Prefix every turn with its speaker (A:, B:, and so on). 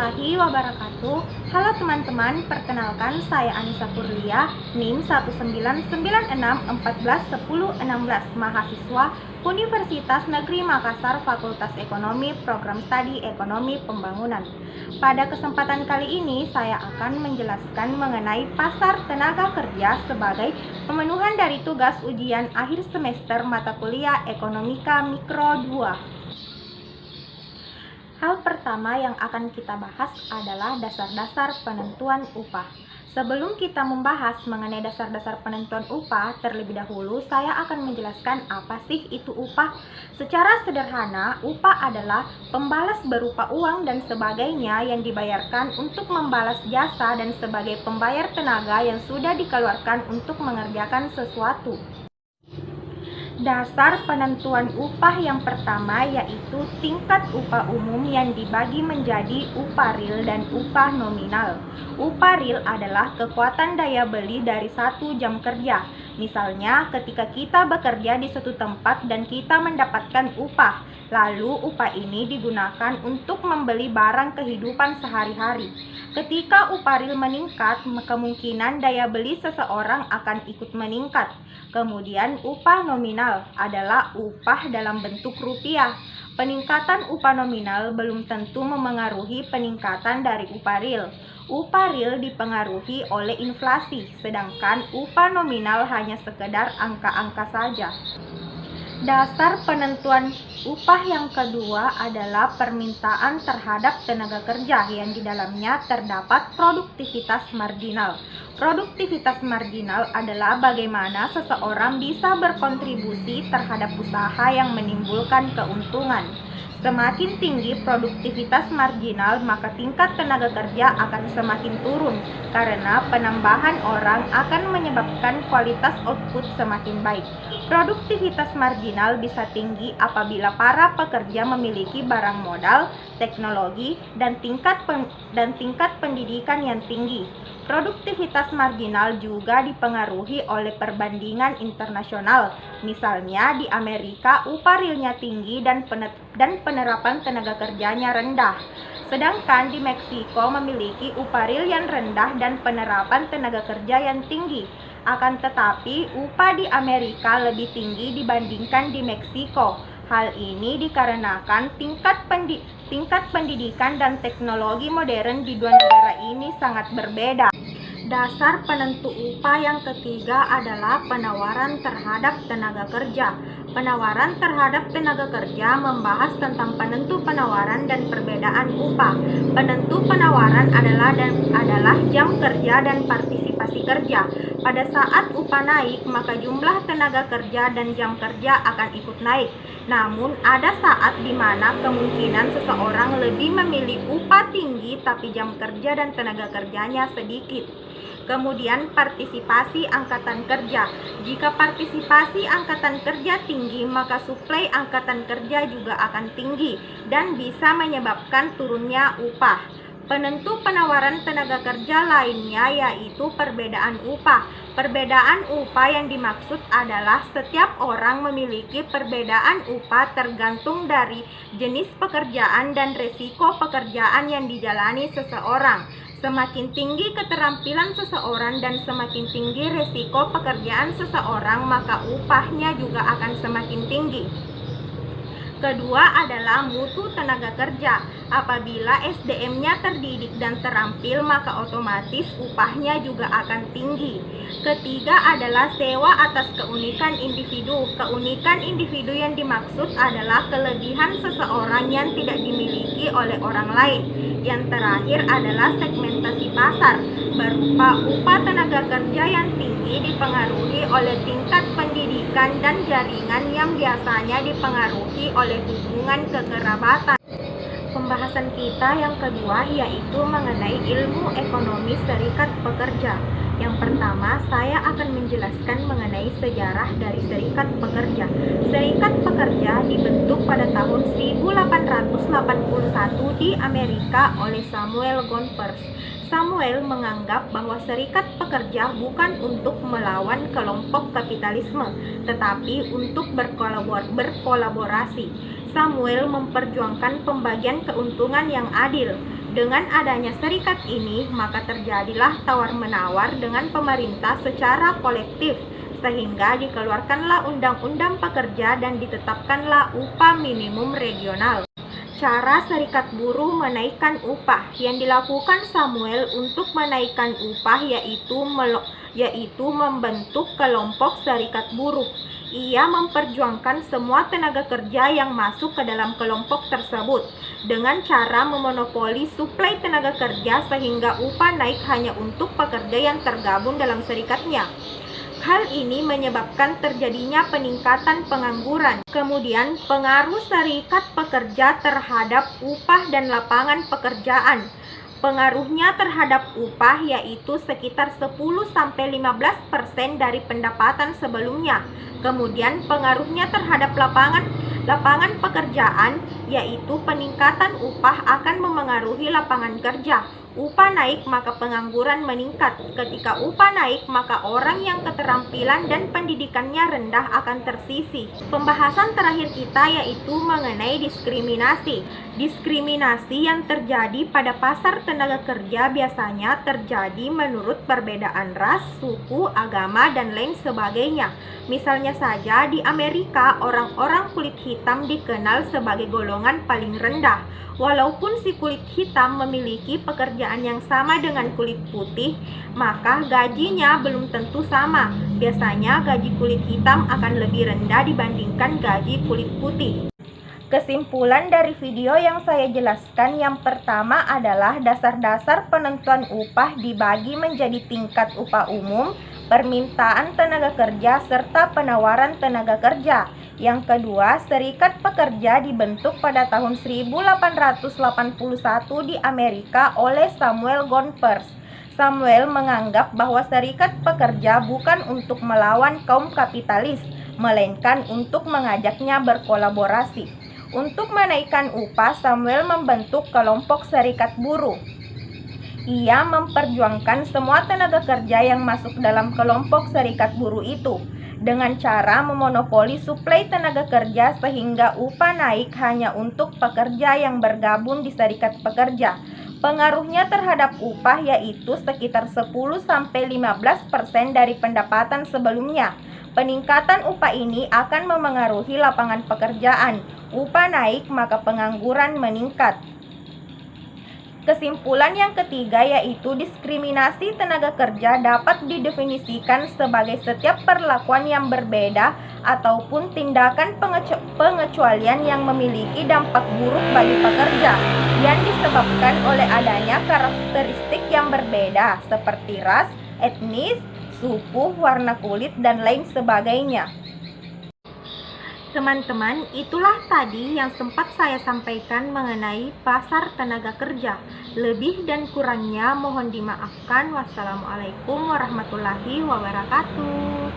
A: warahmatullahi wabarakatuh. Halo teman-teman, perkenalkan saya Anissa Kurlia, NIM 19964111016, mahasiswa Universitas Negeri Makassar, Fakultas Ekonomi, Program Studi Ekonomi Pembangunan. Pada kesempatan kali ini, saya akan menjelaskan mengenai pasar tenaga kerja sebagai pemenuhan dari tugas ujian akhir semester mata kuliah Ekonomika Mikro 2. Hal pertama yang akan kita bahas adalah dasar-dasar penentuan upah. Sebelum kita membahas mengenai dasar-dasar penentuan upah, terlebih dahulu saya akan menjelaskan apa sih itu upah. Secara sederhana, upah adalah pembalas berupa uang dan sebagainya yang dibayarkan untuk membalas jasa dan sebagai pembayar tenaga yang sudah dikeluarkan untuk mengerjakan sesuatu. Dasar penentuan upah yang pertama yaitu tingkat upah umum yang dibagi menjadi upah real dan upah nominal. Upah real adalah kekuatan daya beli dari satu jam kerja. Misalnya ketika kita bekerja di suatu tempat dan kita mendapatkan upah, lalu upah ini digunakan untuk membeli barang kehidupan sehari-hari. Ketika upah real meningkat, kemungkinan daya beli seseorang akan ikut meningkat. Kemudian upah nominal adalah upah dalam bentuk rupiah. Peningkatan upah nominal belum tentu memengaruhi peningkatan dari upah real. Upah real dipengaruhi oleh inflasi, sedangkan upah nominal hanya sekedar angka-angka saja. Dasar penentuan upah yang kedua adalah permintaan terhadap tenaga kerja yang di dalamnya terdapat produktivitas marginal. Produktivitas marginal adalah bagaimana seseorang bisa berkontribusi terhadap usaha yang menimbulkan keuntungan. Semakin tinggi produktivitas marginal, maka tingkat tenaga kerja akan semakin turun karena penambahan orang akan menyebabkan kualitas output semakin baik. Produktivitas marginal bisa tinggi apabila para pekerja memiliki barang modal, teknologi, dan tingkat pendidikan yang tinggi. Produktivitas marginal juga dipengaruhi oleh perbandingan internasional. Misalnya di Amerika upah realnya tinggi dan penerapan tenaga kerjanya rendah. Sedangkan di Meksiko memiliki upah real yang rendah dan penerapan tenaga kerja yang tinggi. Akan tetapi upah di Amerika lebih tinggi dibandingkan di Meksiko. Hal ini dikarenakan tingkat pendidikan dan teknologi modern di dua negara ini sangat berbeda. Dasar penentu upah yang ketiga adalah penawaran terhadap tenaga kerja. Penawaran terhadap tenaga kerja membahas tentang penentu penawaran dan perbedaan upah. Penentu penawaran adalah jam kerja dan partisipasi kerja. Pada saat upah naik, maka jumlah tenaga kerja dan jam kerja akan ikut naik. Namun, ada saat di mana kemungkinan seseorang lebih memilih upah tinggi tapi jam kerja dan tenaga kerjanya sedikit. Kemudian partisipasi angkatan kerja. Jika partisipasi angkatan kerja tinggi, maka suplai angkatan kerja juga akan tinggi dan bisa menyebabkan turunnya upah. Penentu penawaran tenaga kerja lainnya yaitu perbedaan upah. Perbedaan upah yang dimaksud adalah setiap orang memiliki perbedaan upah tergantung dari jenis pekerjaan dan resiko pekerjaan yang dijalani seseorang. Semakin tinggi keterampilan seseorang dan semakin tinggi resiko pekerjaan seseorang, maka upahnya juga akan semakin tinggi. Kedua adalah mutu tenaga kerja. Apabila SDM-nya terdidik dan terampil, maka otomatis upahnya juga akan tinggi. Ketiga adalah sewa atas keunikan individu. Keunikan individu yang dimaksud adalah kelebihan seseorang yang tidak dimiliki oleh orang lain. Yang terakhir adalah segmentasi pasar, berupa upah tenaga kerja yang tinggi dipengaruhi oleh tingkat pendidikan dan jaringan yang biasanya dipengaruhi oleh hubungan kekerabatan. Pembahasan kita yang kedua yaitu mengenai ilmu ekonomi serikat pekerja. Yang pertama, saya akan menjelaskan mengenai sejarah dari serikat pekerja. Serikat pekerja dibentuk pada tahun 1881 di Amerika oleh Samuel Gompers. Samuel menganggap bahwa serikat pekerja bukan untuk melawan kelompok kapitalisme, tetapi untuk berkolaborasi. Samuel memperjuangkan pembagian keuntungan yang adil. Dengan adanya serikat ini, maka terjadilah tawar-menawar dengan pemerintah secara kolektif, sehingga dikeluarkanlah Undang-Undang Pekerja dan ditetapkanlah upah minimum regional. Cara serikat buruh menaikkan upah yang dilakukan Samuel untuk menaikkan upah yaitu membentuk kelompok serikat buruh. Ia memperjuangkan semua tenaga kerja yang masuk ke dalam kelompok tersebut dengan cara memonopoli suplai tenaga kerja sehingga upah naik hanya untuk pekerja yang tergabung dalam serikatnya. Hal ini menyebabkan terjadinya peningkatan pengangguran. Kemudian, pengaruh serikat pekerja terhadap upah dan lapangan pekerjaan. Pengaruhnya terhadap upah yaitu sekitar 10-15% dari pendapatan sebelumnya. Kemudian pengaruhnya terhadap lapangan pekerjaan yaitu peningkatan upah akan memengaruhi lapangan kerja. Upah naik maka pengangguran meningkat. Ketika upah naik maka orang yang keterampilan dan pendidikannya rendah akan tersisih. Pembahasan terakhir kita yaitu mengenai diskriminasi. Diskriminasi yang terjadi pada pasar tenaga kerja biasanya terjadi menurut perbedaan ras, suku, agama, dan lain sebagainya. Misalnya saja di Amerika orang-orang kulit hitam dikenal sebagai golongan paling rendah. Walaupun si kulit hitam memiliki pekerjaan yang sama dengan kulit putih, maka gajinya belum tentu sama. Biasanya gaji kulit hitam akan lebih rendah dibandingkan gaji kulit putih. Kesimpulan dari video yang saya jelaskan yang pertama adalah dasar-dasar penentuan upah dibagi menjadi tingkat upah umum, permintaan tenaga kerja, serta penawaran tenaga kerja. Yang kedua, serikat pekerja dibentuk pada tahun 1881 di Amerika oleh Samuel Gompers. Samuel menganggap bahwa serikat pekerja bukan untuk melawan kaum kapitalis, melainkan untuk mengajaknya berkolaborasi. Untuk menaikkan upah, Samuel membentuk kelompok serikat buruh. Ia memperjuangkan semua tenaga kerja yang masuk dalam kelompok serikat buruh itu dengan cara memonopoli suplai tenaga kerja sehingga upah naik hanya untuk pekerja yang bergabung di serikat pekerja. Pengaruhnya terhadap upah yaitu sekitar 10-15% dari pendapatan sebelumnya. Peningkatan upah ini akan memengaruhi lapangan pekerjaan. Upah naik maka pengangguran meningkat. Kesimpulan yang ketiga yaitu diskriminasi tenaga kerja dapat didefinisikan sebagai setiap perlakuan yang berbeda ataupun tindakan pengecualian yang memiliki dampak buruk bagi pekerja yang disebabkan oleh adanya karakteristik yang berbeda seperti ras, etnis, suku, warna kulit, dan lain sebagainya. Teman-teman, itulah tadi yang sempat saya sampaikan mengenai pasar tenaga kerja. Lebih dan kurangnya mohon dimaafkan. Wassalamualaikum warahmatullahi wabarakatuh.